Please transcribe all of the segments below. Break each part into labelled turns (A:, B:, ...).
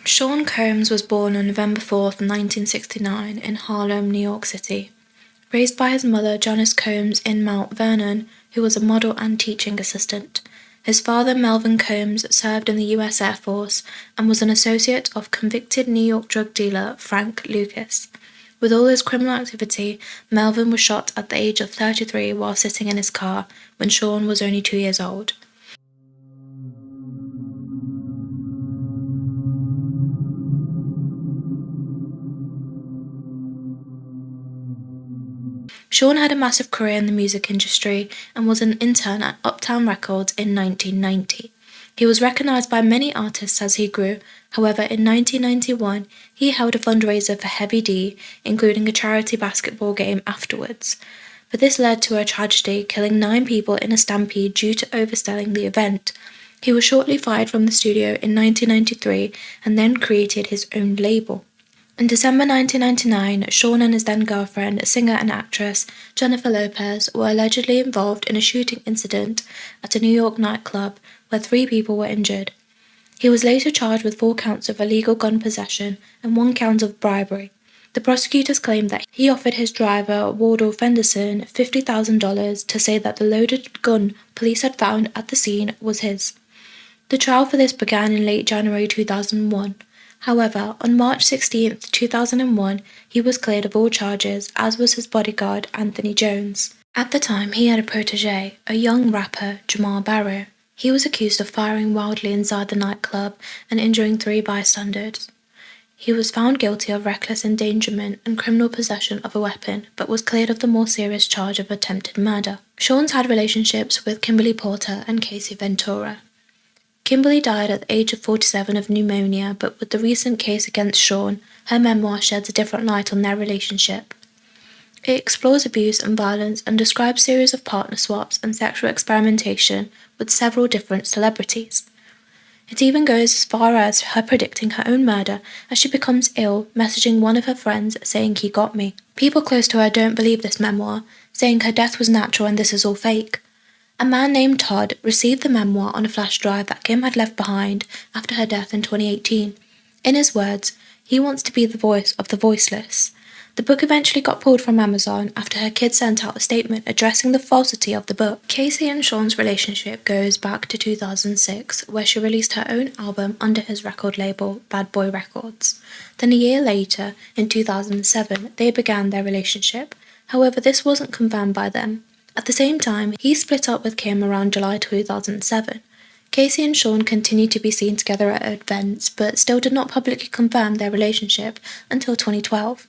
A: Sean Combs was born on November 4th, 1969 in Harlem, New York City. Raised by his mother Janice Combs in Mount Vernon, who was a model and teaching assistant. His father Melvin Combs served in the U.S. Air Force and was an associate of convicted New York drug dealer Frank Lucas. With all his criminal activity, Melvin was shot at the age of 33 while sitting in his car when Sean was only 2 years old. Sean had a massive career in the music industry and was an intern at Uptown Records in 1990. He was recognized by many artists as he grew. However, in 1991, he held a fundraiser for Heavy D, including a charity basketball game afterwards. But this led to a tragedy, killing 9 people in a stampede due to overselling the event. He was shortly fired from the studio in 1993 and then created his own label. In December 1999, Sean and his then-girlfriend, singer and actress Jennifer Lopez, were allegedly involved in a shooting incident at a New York nightclub where 3 people were injured. He was later charged with 4 counts of illegal gun possession and 1 count of bribery. The prosecutors claimed that he offered his driver, Wardell Fenderson, $50,000 to say that the loaded gun police had found at the scene was his. The trial for this began in late January 2001. However, on March 16, 2001, he was cleared of all charges, as was his bodyguard, Anthony Jones. At the time, he had a protege, a young rapper, Jamal Barrow. He was accused of firing wildly inside the nightclub and injuring 3 bystanders. He was found guilty of reckless endangerment and criminal possession of a weapon, but was cleared of the more serious charge of attempted murder. Sean's had relationships with Kimberly Porter and Casey Ventura. Kimberly died at the age of 47 of pneumonia, but with the recent case against Sean, her memoir sheds a different light on their relationship. It explores abuse and violence and describes a series of partner swaps and sexual experimentation with several different celebrities. It even goes as far as her predicting her own murder as she becomes ill, messaging one of her friends saying he got me. People close to her don't believe this memoir, saying her death was natural and this is all fake. A man named Todd received the memoir on a flash drive that Kim had left behind after her death in 2018. In his words, he wants to be the voice of the voiceless. The book eventually got pulled from Amazon after her kids sent out a statement addressing the falsity of the book. Casey and Sean's relationship goes back to 2006, where she released her own album under his record label, Bad Boy Records. Then a year later, in 2007, they began their relationship. However, this wasn't confirmed by them. At the same time, he split up with Kim around July 2007. Casey and Sean continued to be seen together at events, but still did not publicly confirm their relationship until 2012.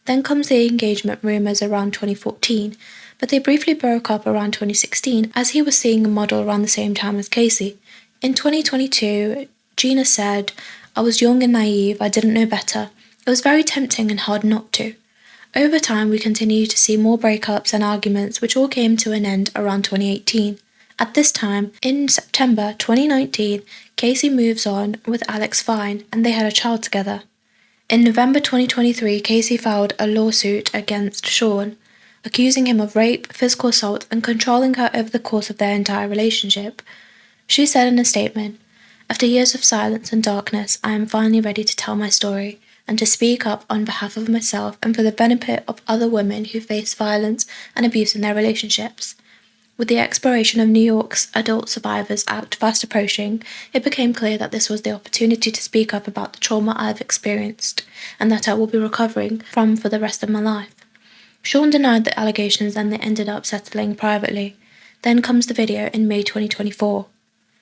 A: Then comes the engagement rumours around 2014, but they briefly broke up around 2016 as he was seeing a model around the same time as Casey. In 2022, Gina said, "I was young and naive, I didn't know better. It was very tempting and hard not to." Over time, we continued to see more breakups and arguments, which all came to an end around 2018. At this time, in September 2019, Casey moves on with Alex Fine, and they had a child together. In November 2023, Casey filed a lawsuit against Sean, accusing him of rape, physical assault, and controlling her over the course of their entire relationship. She said in a statement, "After years of silence and darkness, I am finally ready to tell my story and to speak up on behalf of myself and for the benefit of other women who face violence and abuse in their relationships." With the expiration of New York's Adult Survivors Act fast approaching, it became clear that this was the opportunity to speak up about the trauma I've experienced and that I will be recovering from for the rest of my life. Sean denied the allegations and they ended up settling privately. Then comes the video in May 2024.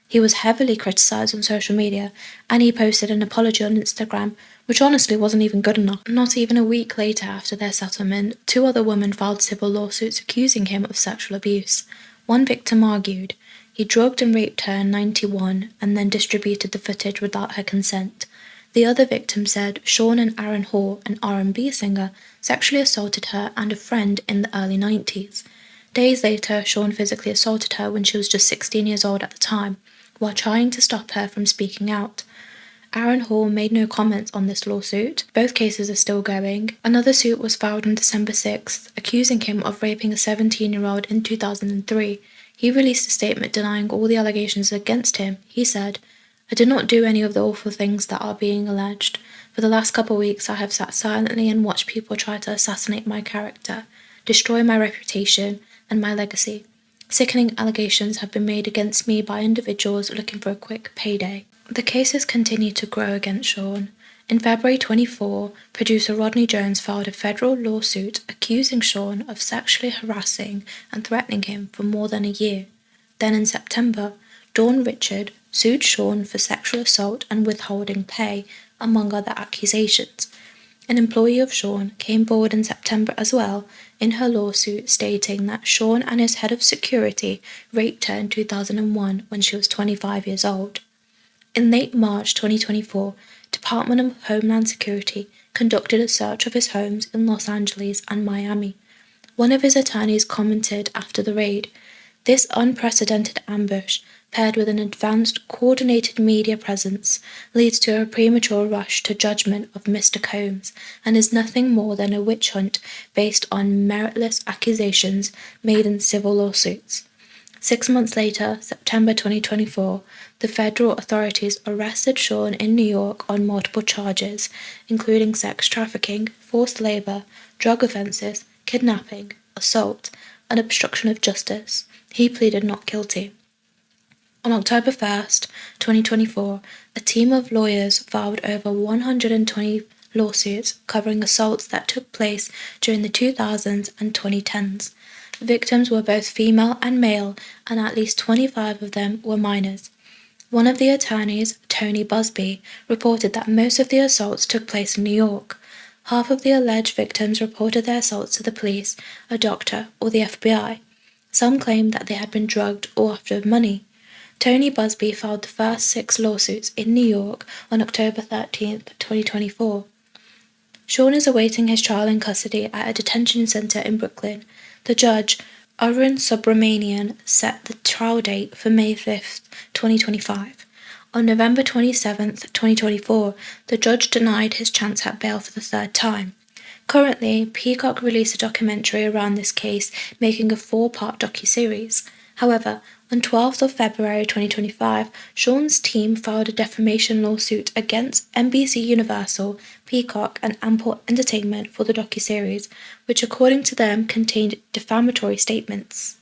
A: He was heavily criticised on social media, and he posted an apology on Instagram, which honestly wasn't even good enough. Not even a week later after their settlement, 2 other women filed civil lawsuits accusing him of sexual abuse. One victim argued he drugged and raped her in '91 and then distributed the footage without her consent. The other victim said Sean and Aaron Hall, an R&B singer, sexually assaulted her and a friend in the early 90s. Days later, Sean physically assaulted her when she was just 16 years old at the time, while trying to stop her from speaking out. Aaron Hall made no comments on this lawsuit. Both cases are still going. Another suit was filed on December 6th, accusing him of raping a 17-year-old in 2003. He released a statement denying all the allegations against him. He said, I did not do any of the awful things that are being alleged. For the last couple of weeks, I have sat silently and watched people try to assassinate my character, destroy my reputation and my legacy. Sickening allegations have been made against me by individuals looking for a quick payday. The cases continue to grow against Sean. In February 24, producer Rodney Jones filed a federal lawsuit accusing Sean of sexually harassing and threatening him for more than a year. Then in September, Dawn Richard sued Sean for sexual assault and withholding pay, among other accusations. An employee of Sean came forward in September as well in her lawsuit stating that Sean and his head of security raped her in 2001 when she was 25 years old. In late March 2024, Department of Homeland Security conducted a search of his homes in Los Angeles and Miami. One of his attorneys commented after the raid, "This unprecedented ambush, paired with an advanced, coordinated media presence, leads to a premature rush to judgment of Mr. Combs and is nothing more than a witch hunt based on meritless accusations made in civil lawsuits." 6 months later, September 2024, the federal authorities arrested Sean in New York on multiple charges, including sex trafficking, forced labor, drug offenses, kidnapping, assault, and obstruction of justice. He pleaded not guilty. On October 1st, 2024, a team of lawyers filed over 120 lawsuits covering assaults that took place during the 2000s and 2010s. Victims were both female and male, and at least 25 of them were minors. One of the attorneys, Tony Busby, reported that most of the assaults took place in New York. Half of the alleged victims reported their assaults to the police, a doctor, or the FBI. Some claimed that they had been drugged or offered money. Tony Busby filed the first 6 lawsuits in New York on October 13, 2024. Sean is awaiting his trial in custody at a detention center in Brooklyn. The judge, Arun Subramanian, set the trial date for May 5, 2025. On November 27, 2024, the judge denied his chance at bail for the 3rd time. Currently, Peacock released a documentary around this case, making a 4-part docuseries. However, on 12th of February 2025, Sean's team filed a defamation lawsuit against NBC Universal, Peacock, and Ample Entertainment for the docuseries, which according to them contained defamatory statements.